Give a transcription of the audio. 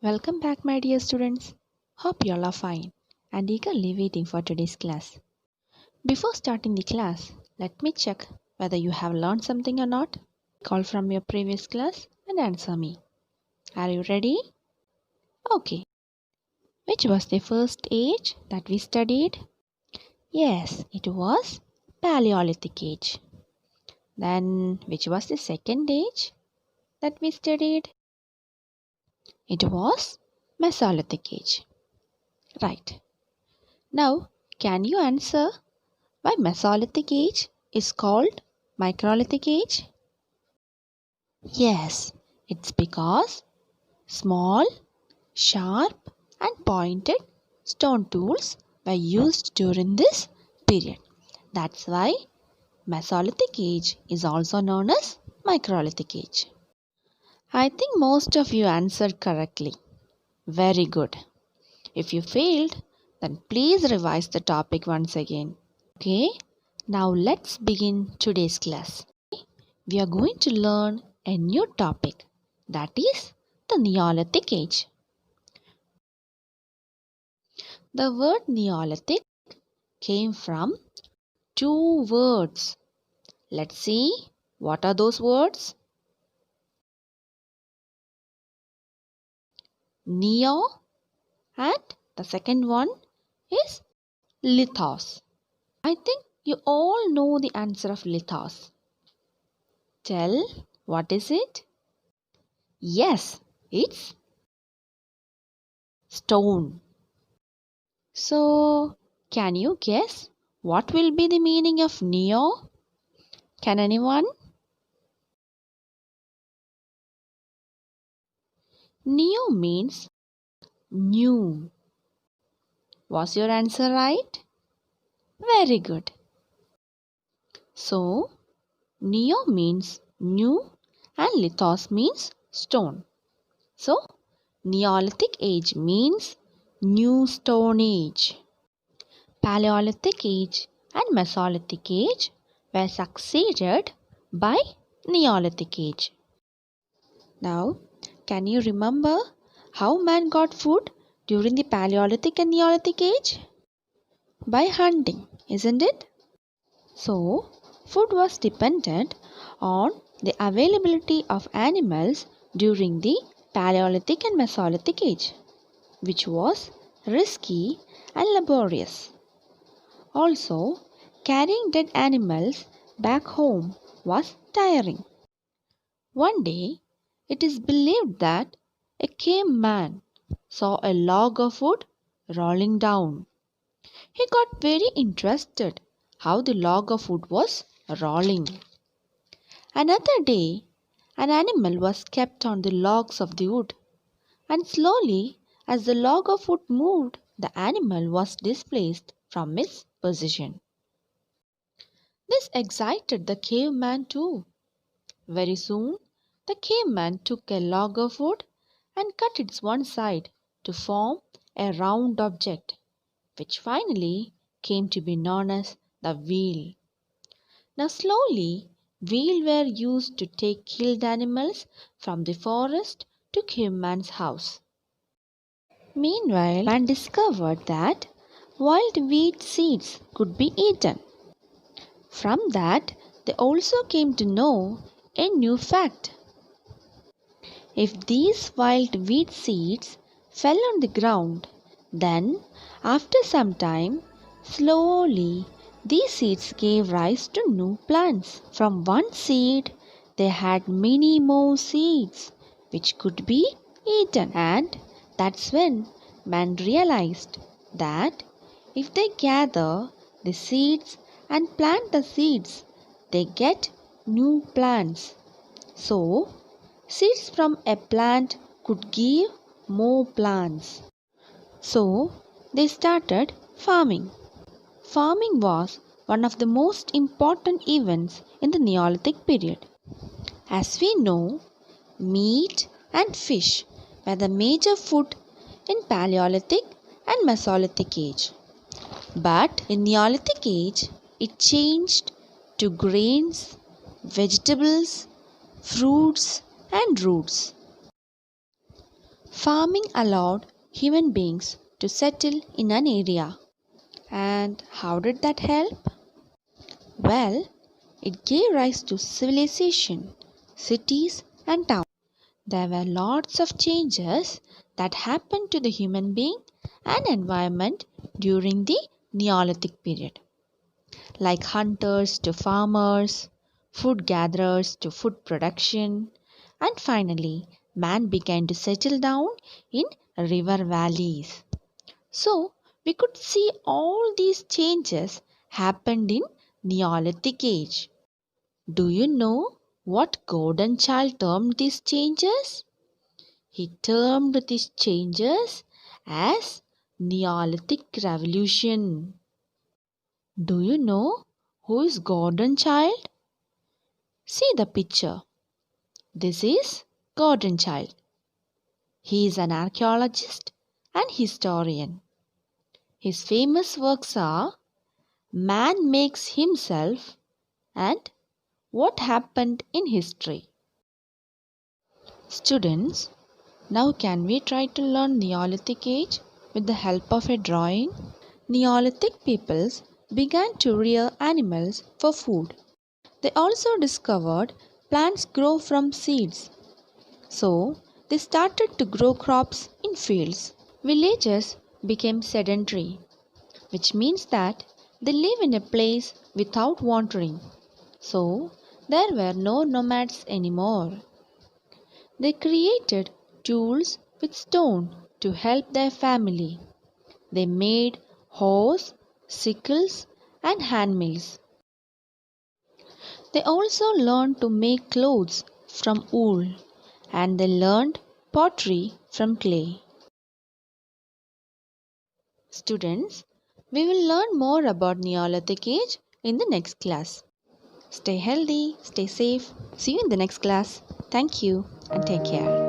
Welcome back, my dear students. Hope you all are fine and eagerly waiting for today's class. Before starting the class, let me check whether you have learned something or not. Call from your previous class and answer me. Are you ready? Okay. Which was the first age that we studied? Yes, it was Paleolithic Age. Then, which was the second age that we studied? It was Mesolithic Age. Right. Now, can you answer why Mesolithic Age is called Microlithic Age? Yes, it's because small, sharp, and pointed stone tools were used during this period. That's why Mesolithic Age is also known as Microlithic Age. I think most of you answered correctly. Very good. If you failed, then please revise the topic once again. Okay, now let's begin today's class. We are going to learn a new topic, that is the Neolithic Age. The word Neolithic came from two words. Let's see what are those words. Neo and the second one is lithos. I think you all know the answer of lithos. Tell, what is it? Yes, it's stone. So, can you guess what will be the meaning of neo? Can anyone? Neo means new. Was your answer right? Very good. So, neo means new and lithos means stone. So, Neolithic Age means New Stone Age. Paleolithic Age and Mesolithic Age were succeeded by Neolithic Age. Now, can you remember how man got food during the Paleolithic and Neolithic Age? By hunting, isn't it? So, food was dependent on the availability of animals during the Paleolithic and Mesolithic Age, which was risky and laborious. Also, carrying dead animals back home was tiring. One day, it is believed that a caveman saw a log of wood rolling down. He got very interested how the log of wood was rolling. Another day, an animal was kept on the logs of the wood, and slowly, as the log of wood moved, the animal was displaced from its position. This excited the caveman too. Very soon, the caveman took a log of wood and cut its one side to form a round object, which finally came to be known as the wheel. Now slowly, wheels were used to take killed animals from the forest to caveman's house. Meanwhile, man discovered that wild wheat seeds could be eaten. From that, they also came to know a new fact. If these wild wheat seeds fell on the ground, then after some time, slowly these seeds gave rise to new plants. From one seed, they had many more seeds which could be eaten, and that's when man realized that if they gather the seeds and plant the seeds, they get new plants. So, seeds from a plant could give more plants. So, they started farming. Farming was one of the most important events in the Neolithic period. As we know, meat and fish were the major food in Paleolithic and Mesolithic age. But in Neolithic age, it changed to grains, vegetables, fruits and roots. Farming allowed human beings to settle in an area. And how did that help? Well, it gave rise to civilization, cities, and towns. There were lots of changes that happened to the human being and environment during the Neolithic period, like hunters to farmers, food gatherers to food production, and finally, man began to settle down in river valleys. So, we could see all these changes happened in Neolithic Age. Do you know what Gordon Child termed these changes? He termed these changes as Neolithic Revolution. Do you know who is Gordon Child? See the picture. This is Gordon Child. He is an archaeologist and historian. His famous works are Man Makes Himself and What Happened in History. Students, now can we try to learn Neolithic Age with the help of a drawing? Neolithic peoples began to rear animals for food. They also discovered plants grow from seeds. So, they started to grow crops in fields. Villages became sedentary, which means that they live in a place without wandering. So, there were no nomads anymore. They created tools with stone to help their family. They made hoes, sickles, and handmills. They also learned to make clothes from wool, and they learned pottery from clay. Students, we will learn more about Neolithic Age in the next class. Stay healthy, stay safe. See you in the next class. Thank you and take care.